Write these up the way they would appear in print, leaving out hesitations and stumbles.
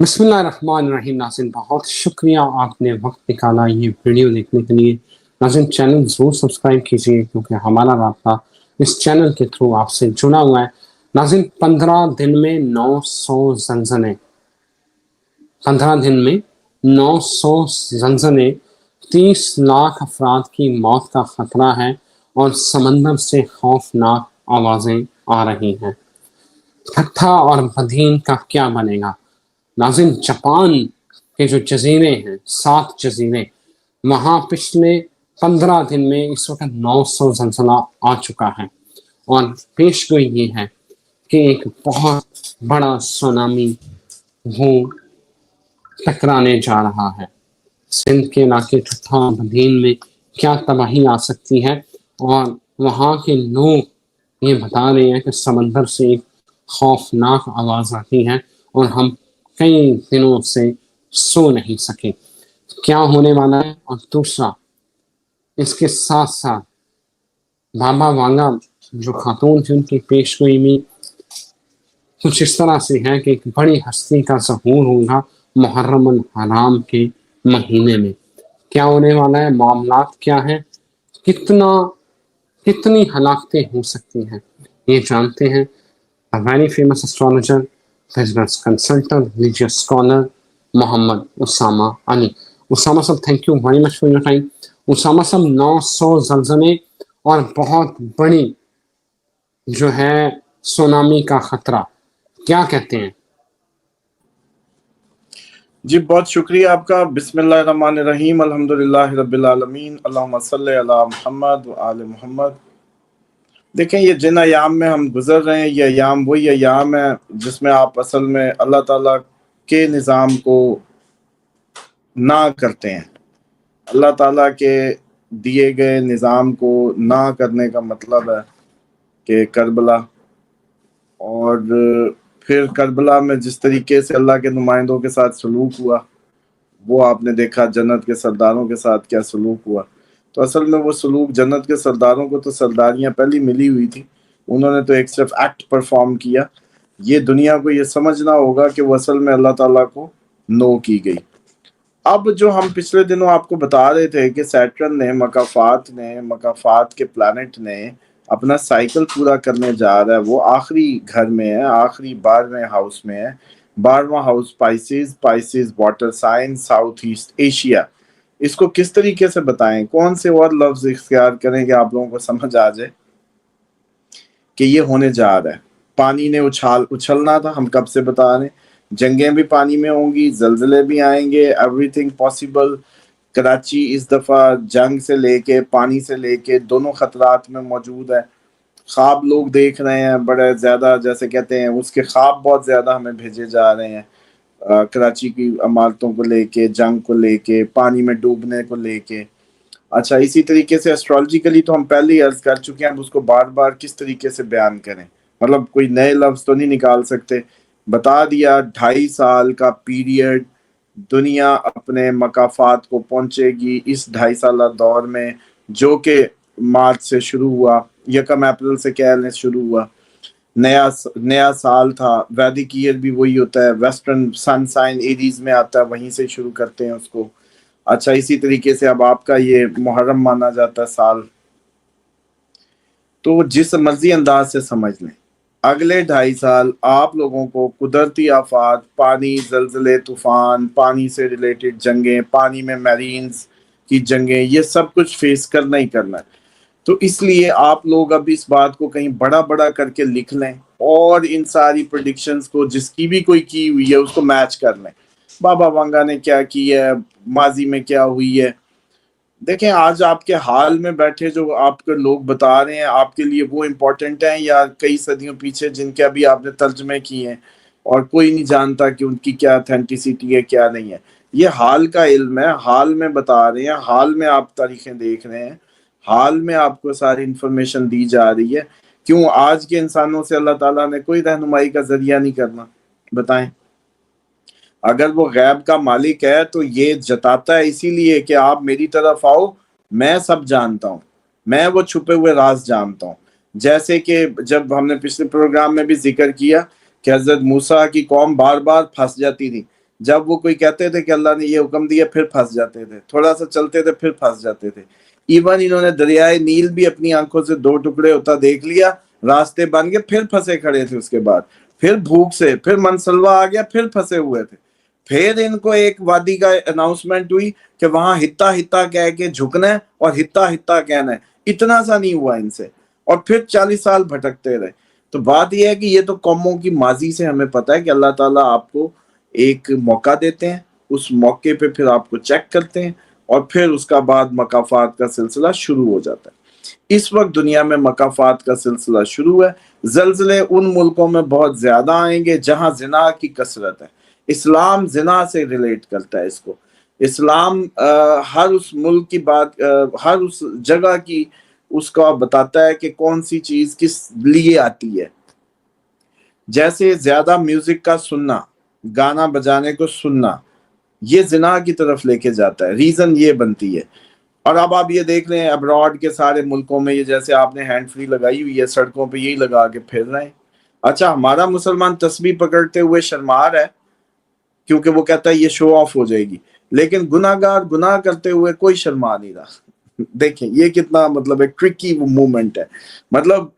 बिस्मिल्लाहिर्रहमानिर्रहीम। नाज़रीन, बहुत शुक्रिया आपने वक्त निकाला ये वीडियो देखने के लिए। नाज़रीन, चैनल ज़रूर सब्सक्राइब कीजिए क्योंकि हमारा राब्ता इस चैनल के थ्रू आपसे जुड़ा हुआ है। नाज़रीन, 15 दिन में 900 ज़लज़ले, 15 दिन में 900 ज़लज़ले, 30 लाख अफराद की मौत का ख़तरा है और समंदर से खौफनाक आवाज़ें आ रही हैं। ठट्ठा और बदीन का क्या बनेगा? नाज़रीन, जापान के जो जजीरे हैं, 7 जजीरे, वहाँ पिछले 15 दिन में इस वक्त 900 ज़लज़ला आ चुका है और पेशगोई ये है कि एक बहुत बड़ा सुनामी वो टकराने जा रहा है। सिंध के इलाके ठट्ठा बदीन में क्या तबाही आ सकती है और वहाँ के लोग ये बता रहे हैं कि समंदर से एक खौफनाक आवाज़ आती है और हम कई दिनों से सो नहीं सके। क्या होने वाला है? और दूसरा, इसके साथ साथ बाबा वांगा जो खातून थी, उनकी पेशगोई में कुछ इस तरह से है कि एक बड़ी हस्ती का ज़हूर होगा मुहर्रम अल हराम के महीने में। क्या होने वाला है? मामलात क्या है? कितनी हलाकतें हो सकती हैं, ये जानते हैं। A very famous astrologer, business consultant, religious scholar, Muhammad Usama Ali. Usama साहब, thank you very much for your time. Usama साहब, 900 ज़लज़ले और बहुत बड़ी जो है सुनामी का खतरा, क्या कहते हैं? जी, बहुत शुक्रिया आपका। बिस्मिल्लाहिर्रहमानिर्रहीम, अल्हम्दुलिल्लाहि रब्बिल आलमीन, अल्लाहुम्मा सल्ली अला मुहम्मद व आले मुहम्मद। देखें, ये जिन अयाम में हम गुजर रहे हैं, ये अयाम वही अयाम है जिसमें आप असल में अल्लाह ताला के निज़ाम को ना करते हैं। अल्लाह ताला के दिए गए निज़ाम को ना करने का मतलब है कि करबला, और फिर करबला में जिस तरीके से अल्लाह के नुमाइंदों के साथ सलूक हुआ, वो आपने देखा। जन्नत के सरदारों के साथ क्या सलूक हुआ। तो असल में वो सलूक, जन्नत के सरदारों को तो सरदारियां पहले मिली हुई थी, उन्होंने तो एक सिर्फ एक्ट परफॉर्म किया। ये दुनिया को ये समझना होगा कि वो असल में अल्लाह ताला को नो की गई। अब जो हम पिछले दिनों आपको बता रहे थे कि सैटर्न ने, मकाफात के प्लैनेट ने अपना साइकिल पूरा करने जा रहा है, वो आखिरी घर में है, आखिरी 12वें हाउस में है। 12वां house Pisces water sign, south east Asia. इसको किस तरीके से बताएं, कौन से और लफ्ज इख्तियार करें कि आप लोगों को समझ आ जाए कि ये होने जा रहा है। पानी ने उछलना था, हम कब से बता रहे हैं। जंगें भी पानी में होंगी, जलजले भी आएंगे, एवरीथिंग पॉसिबल। कराची इस दफ़ा जंग से लेके, पानी से लेके दोनों खतरात में मौजूद है। ख्वाब लोग देख रहे हैं बड़े ज़्यादा, जैसे कहते हैं उसके ख्वाब बहुत ज़्यादा हमें भेजे जा रहे हैं, कराची की इमारतों को लेके, जंग को लेके, पानी में डूबने को लेके। अच्छा, इसी तरीके से एस्ट्रोलॉजिकली तो हम पहले ही अर्ज कर चुके हैं, अब उसको बार बार किस तरीके से बयान करें, मतलब कोई नए लफ्ज तो नहीं निकाल सकते। बता दिया 2.5 साल का पीरियड दुनिया अपने मकाफात को पहुंचेगी इस 2.5 साल दौर में, जो कि मार्च से शुरू हुआ, 1 अप्रैल से कह लें शुरू हुआ। नया साल था, वैदिक ईयर भी वही होता है, वेस्टर्न सन साइन एरीज में आता है, वहीं से शुरू करते हैं उसको। अच्छा, इसी तरीके से अब आपका ये मुहर्रम माना जाता है साल, तो जिस मर्जी अंदाज से समझ लें, अगले 2.5 साल आप लोगों को कुदरती आफात, पानी, जलजले, तूफान, पानी से रिलेटेड जंगें, पानी में मैरीन्स की जंगें, ये सब कुछ फेस करना ही करना है। तो इसलिए आप लोग अब इस बात को कहीं बड़ा बड़ा करके लिख लें और इन सारी प्रेडिक्शंस को, जिसकी भी कोई की हुई है, उसको मैच कर लें। बाबा वांगा ने क्या की है, माजी में क्या हुई है। देखें, आज आपके हाल में बैठे जो आपके लोग बता रहे हैं, आपके लिए वो इम्पोर्टेंट हैं या कई सदियों पीछे जिनके अभी आपने तर्जमे किए हैं और कोई नहीं जानता कि उनकी क्या ऑथेंटिसिटी है, क्या नहीं है। ये हाल का इल्म है, हाल में बता रहे हैं, हाल में आप तारीखें देख रहे हैं, हाल में आपको सारी इंफॉर्मेशन दी जा रही है। क्यों आज के इंसानों से अल्लाह ताला ने कोई रहनुमाई का जरिया नहीं करना? बताएं। अगर वो गैब का मालिक है तो ये जताता है इसीलिए कि आप मेरी तरफ आओ, मैं सब जानता हूँ, मैं वो छुपे हुए राज जानता हूँ। जैसे कि जब हमने पिछले प्रोग्राम में भी जिक्र किया कि हजरत मूसा की कौम बार बार फंस जाती थी, जब वो कोई कहते थे कि अल्लाह ने ये हुक्म दिया फिर फंस जाते थे, थोड़ा सा चलते थे फिर फंस जाते थे। इवन इन्होंने दरियाए नील भी अपनी आंखों से 2 टुकड़े होता देख लिया, रास्ते बन गए, फिर फंसे खड़े थे। उसके बाद फिर भूख से, फिर मनसलवा आ गया, फिर फंसे हुए थे। फिर इनको एक वादी का अनाउंसमेंट हुई कि वहां हित्ता हित्ता कह के झुकना है और हित्ता हित्ता कहना है। इतना सा नहीं हुआ इनसे, और फिर 40 साल भटकते रहे। तो बात यह है कि ये तो कौमों की माजी से हमें पता है कि अल्लाह ताला आपको एक मौका देते हैं, उस मौके पे फिर आपको चेक करते हैं, और फिर उसका बाद मकाफात का सिलसिला शुरू हो जाता है। इस वक्त दुनिया में मकाफात का सिलसिला शुरू है। जल्जले उन मुल्कों में बहुत ज्यादा आएंगे जहां जिना की कसरत है। इस्लाम जिना से रिलेट करता है इसको। इस्लाम हर उस मुल्क की बात, हर उस जगह की उसका बताता है कि कौन सी चीज किस लिए आती है। जैसे ज्यादा म्यूजिक का सुनना, गाना बजाने को सुनना, ये जिना की तरफ लेके जाता है। रीजन ये बनती है। और अब आप ये देख रहे हैं अब्रॉड के सारे मुल्कों में, ये जैसे आपने हैंड फ्री लगाई हुई है, सड़कों पे यही लगा के फिर रहे हैं। अच्छा, हमारा मुसलमान तस्बीह पकड़ते हुए शर्मा रहा है क्योंकि वो कहता है ये शो ऑफ हो जाएगी, लेकिन गुनाहगार गुनाह करते हुए कोई शर्मा नहीं रहा। देखें ये कितना मतलब एक ट्रिकी मूवमेंट है। मतलब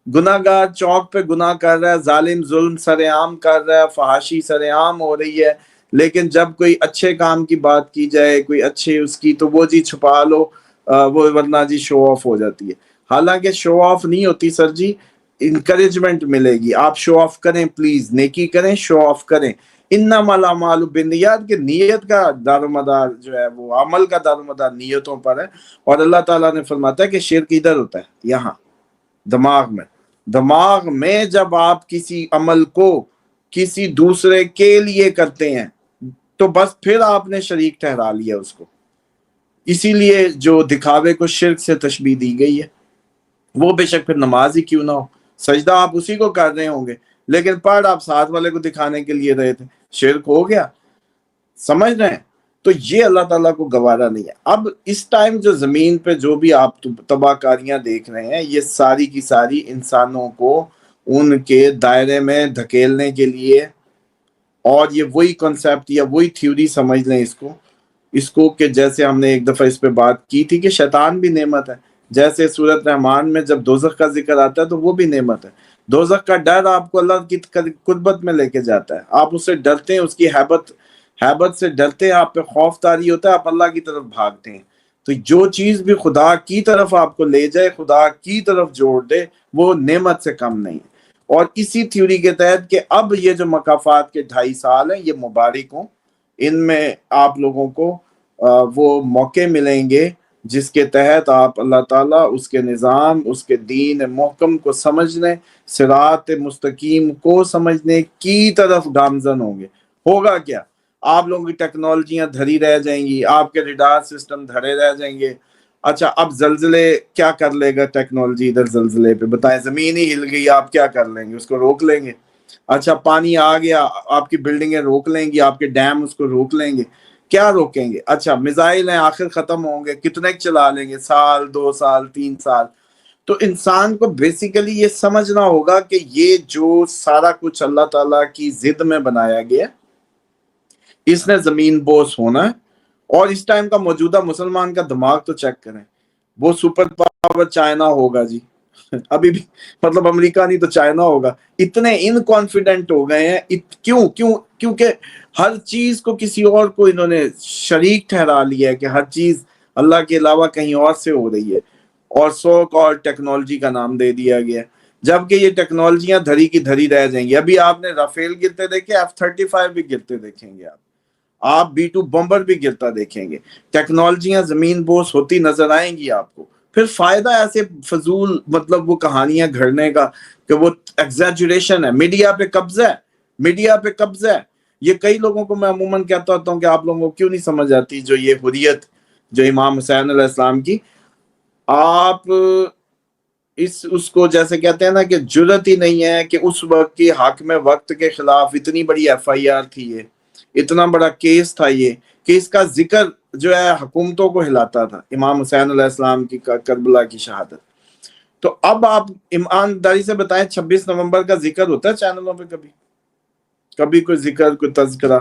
गुनाहगार चौक पे गुनाह कर रहा है, जालिम जुल्म सरेआम कर रहा है, फहाशी सरेआम हो रही है, लेकिन जब कोई अच्छे काम की बात की जाए, कोई अच्छे उसकी, तो वो जी छुपा लो, वो वरना जी शो ऑफ हो जाती है। हालांकि शो ऑफ नहीं होती सर जी, इंकरेजमेंट मिलेगी। आप शो ऑफ करें प्लीज, नेकी करें, शो ऑफ करें। इन्नमल अमालु बिन्नियात के नियत का दारोमदार जो है वो अमल का दारोमदार नियतों पर है। और अल्लाह ताला ने फरमाता है कि शिर्क इधर होता है, यहाँ दिमाग में। दिमाग में जब आप किसी अमल को किसी दूसरे के लिए करते हैं तो बस फिर आपने शरीक ठहरा लिया उसको। इसीलिए जो दिखावे को शिर्क से तशबीह दी गई है, वो बेशक फिर नमाज ही क्यों ना हो, सजदा आप उसी को कर रहे होंगे, लेकिन पढ़ आप साथ वाले को दिखाने के लिए रहे थे, शिर्क हो गया। समझ रहे हैं? तो ये अल्लाह ताला को गवारा नहीं है। अब इस टाइम जो जमीन पे जो भी आप तबाहकारियां देख रहे हैं, ये सारी की सारी इंसानों को उनके दायरे में धकेलने के लिए, और ये वही कॉन्सेप्ट या वही थ्योरी समझ लें इसको कि जैसे हमने एक दफा इस पे बात की थी कि शैतान भी नेमत है। जैसे सूरत रहमान में जब दोजख का जिक्र आता है तो वो भी नेमत है। दोजख का डर आपको अल्लाह की कुर्बत में लेके जाता है, आप उससे डरते हैं, उसकी हैबत से डरते हैं, आप पे खौफ तारी होता है, आप अल्लाह की तरफ भागते हैं। तो जो चीज भी खुदा की तरफ आपको ले जाए, खुदा की तरफ जोड़ दे, वो नेमत से कम नहीं है। और इसी थ्योरी के तहत कि अब ये जो मकाफात के 2.5 साल हैं ये मुबारक हों, इनमें आप लोगों को वो मौके मिलेंगे जिसके तहत आप अल्लाह ताला उसके निज़ाम, उसके दीन मुहकम को समझने, सिरात मुस्तकीम को समझने की तरफ गामजन होंगे। होगा क्या? आप लोगों की टेक्नोलॉजियां धरी रह जाएंगी, आपके रिडार सिस्टम धरे रह जाएंगे। अच्छा, अब जल्जले क्या कर लेगा टेक्नोलॉजी? इधर जल्जले पे बताएं, जमीन ही हिल गई, आप क्या कर लेंगे? उसको रोक लेंगे? अच्छा, पानी आ गया, आपकी बिल्डिंगें रोक लेंगी, आपके डैम उसको रोक लेंगे? क्या रोकेंगे? अच्छा, मिसाइल हैं, आखिर खत्म होंगे, कितने चला लेंगे? साल, 2 साल, 3 साल? तो इंसान को बेसिकली ये समझना होगा कि ये जो सारा कुछ अल्लाह ताला की जिद में बनाया गया, इसने जमीन बोस होना है। और इस टाइम का मौजूदा मुसलमान का दिमाग तो चेक करें, वो सुपर पावर चाइना होगा जी। अभी भी मतलब अमेरिका नहीं तो चाइना होगा। इतने इनकॉन्फिडेंट हो गए हैं। क्यों क्यों? क्योंकि हर चीज को किसी और को इन्होंने शरीक ठहरा लिया है कि हर चीज अल्लाह के अलावा कहीं और से हो रही है, और सो कॉल्ड टेक्नोलॉजी का नाम दे दिया गया, जबकि ये टेक्नोलॉजियां धरी की धरी रह जाएंगी। अभी आपने राफेल गिरते देखे, F-35 भी गिरते देखेंगे, आप B-2 बम्बर भी गिरता देखेंगे। टेक्नोलॉजियां जमीन बोस होती नजर आएंगी आपको। फिर फायदा ऐसे फजूल मतलब वो कहानियां घड़ने का कि वो एग्जैजुरेशन है, मीडिया पे कब्जा है, मीडिया पे कब्जा है। ये कई लोगों को मैं अमूमन कहता होता हूँ कि आप लोगों को क्यों नहीं समझ आती जो ये हुर्रियत जो इमाम हुसैन अलैहिस्सलाम की, आप इस उसको जैसे कहते हैं ना कि जुर्रत ही नहीं है कि उस वक्त की हाकिम वक्त के खिलाफ इतनी बड़ी FIR थी, ये इतना बड़ा केस था ये, कि इसका जिक्र जो है हुकूमतों को हिलाता था, इमाम हुसैन अलैहिस्सलाम की करबला की शहादत। तो अब आप ईमानदारी से बताएं, 26 नवंबर का जिक्र होता है चैनलों पे? कभी कोई जिक्र, कोई तज़किरा?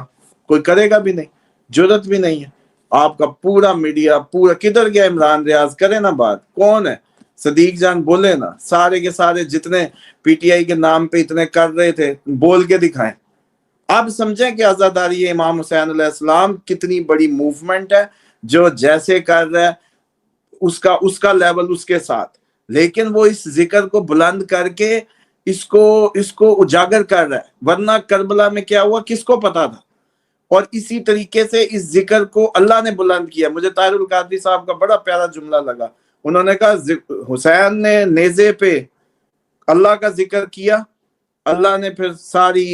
کوئی کرے گا بھی نہیں, جرت بھی نہیں ہے. آپ کا پورا میڈیا پورا کدھر گیا؟ عمران ریاض کرے نا بات, کون ہے؟ صدیق جان بولے نا, سارے کے سارے جتنے پی ٹی آئی کے نام پہ اتنے کر رہے تھے بول کے دکھائیں. اب سمجھیں کہ عزاداری امام حسین علیہ السلام کتنی بڑی موومنٹ ہے, جو جیسے کر رہا ہے اس کا لیول اس کے ساتھ, لیکن وہ اس ذکر کو بلند کر کے اس کو اجاگر کر رہا ہے. ورنہ کربلا میں کیا ہوا کس کو پتا تھا؟ اور اسی طریقے سے اس ذکر کو اللہ نے بلند کیا. مجھے طاہر القادری صاحب کا بڑا پیارا جملہ لگا, انہوں نے کہا حسین نے نیزے پہ اللہ کا ذکر کیا, اللہ نے پھر ساری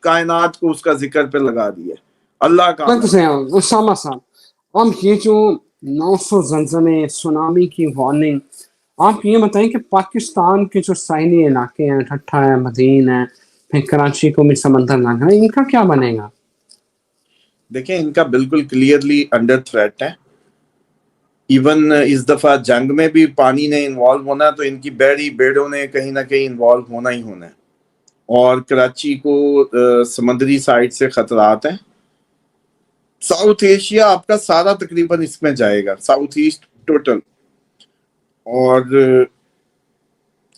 کائنات کو اس کا ذکر پہ لگا دیا. اللہ کا اسامہ صاحب, اب یہ جو 900 زلزلے سونامی کی وارننگ, آپ یہ بتائیں کہ پاکستان کے جو ساحلی علاقے ہیں, ٹھٹھا ہے, مدین ہے, پھر کراچی کو بھی سمندر لگ رہا ہے, ان کا کیا بنے گا؟ دیکھیں ان کا بالکل کلیئرلی انڈر تھریٹ ہے. ایون اس دفعہ جنگ میں بھی پانی نے انوالو ہونا ہے, تو ان کی بحری بیڑوں نے کہیں نہ کہیں انوالو ہونا ہی ہونا ہے. اور کراچی کو سمندری سائٹ سے خطرات ہیں. ساؤتھ ایشیا آپ کا سارا تقریباً اس میں جائے گا, ساؤتھ ایسٹ ٹوٹل. اور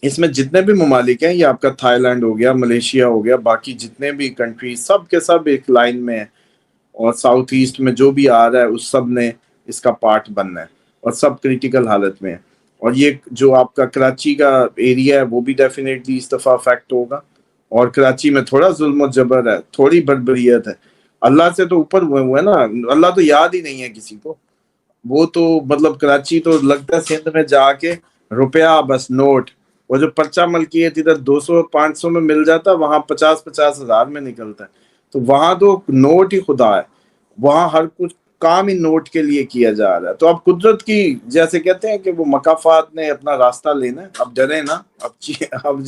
اس میں جتنے بھی ممالک ہیں, یہ آپ کا تھائی لینڈ ہو گیا, ملیشیا ہو گیا, باقی جتنے بھی کنٹری سب کے سب ایک لائن میں ہیں. اور ساؤتھ ایسٹ میں جو بھی آ رہا ہے اس سب نے اس کا پارٹ بننا ہے, اور سب کریٹیکل حالت میں ہے. اور یہ جو آپ کا کراچی کا ایریا ہے وہ بھی ڈیفینیٹلی اس دفعہ افیکٹ ہوگا. اور کراچی میں تھوڑا ظلم و جبر ہے, تھوڑی بربریت ہے. اللہ سے تو اوپر ہوئے ہوئے نا, اللہ تو یاد ہی نہیں ہے کسی کو. وہ تو مطلب کراچی تو لگتا ہے سندھ میں جا کے روپیہ بس نوٹ, وہ جو پرچہ ملکیت ادھر 200-500 میں مل جاتا, وہاں 50-50 ہزار میں نکلتا ہے. تو وہاں تو نوٹ ہی خدا ہے, وہاں ہر کچھ کام ہی نوٹ کے لیے کیا جا رہا ہے. تو اب قدرت کی جیسے کہتے ہیں کہ وہ مکافات نے اپنا راستہ لینا ہے. اب ڈرے نا, اب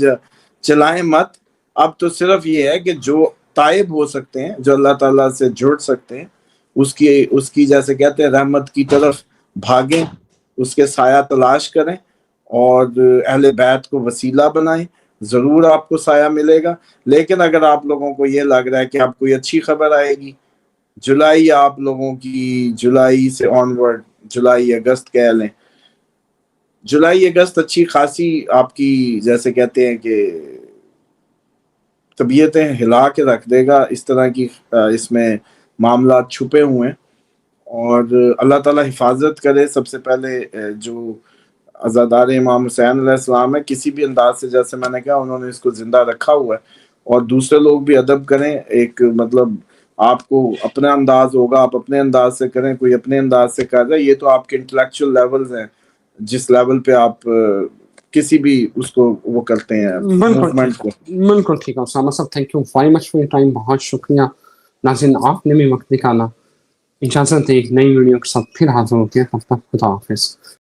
چلائیں مت. اب تو صرف یہ ہے کہ جو تائب ہو سکتے ہیں, جو اللہ تعالیٰ سے جڑ سکتے ہیں, اس کی جیسے کہتے ہیں رحمت کی طرف بھاگیں, اس کے سایہ تلاش کریں, اور اہل بیت کو وسیلہ بنائیں. ضرور آپ کو سایہ ملے گا. لیکن اگر آپ لوگوں کو یہ لگ رہا ہے کہ آپ کوئی اچھی خبر آئے گی, جولائی آپ لوگوں کی, جولائی سے آنورڈ, جولائی اگست کہہ لیں, جولائی اگست اچھی خاصی آپ کی جیسے کہتے ہیں کہ طبیعتیں ہلا کے رکھ دے گا. اس طرح کی اس میں معاملات چھپے ہوئے ہیں, اور اللہ تعالیٰ حفاظت کرے. سب سے پہلے جو عزادار امام حسین علیہ السلام ہے, کسی بھی انداز سے, جیسے میں نے کہا انہوں نے اس کو زندہ رکھا ہوا ہے, اور دوسرے لوگ بھی ادب کریں. ایک مطلب آپ کو اپنا انداز ہوگا, آپ اپنے انداز سے کریں, کوئی اپنے انداز سے کر رہا ہے. یہ تو آپ کے انٹلیکچوئل لیولز ہیں, جس لیول پہ آپ کسی بھی اس کو وہ کرتے ہیں موومنٹ کو. بالکل ٹھیک ہے اسامہ صاحب, thank you very much for your time, بہت شکریہ. ناظرین آپ نے بھی وقت نکالا. اجازت ہے, ایک نئی ویڈیو کے ساتھ پھر حاضر ہوتے ہیں. تب تک خدا حافظ.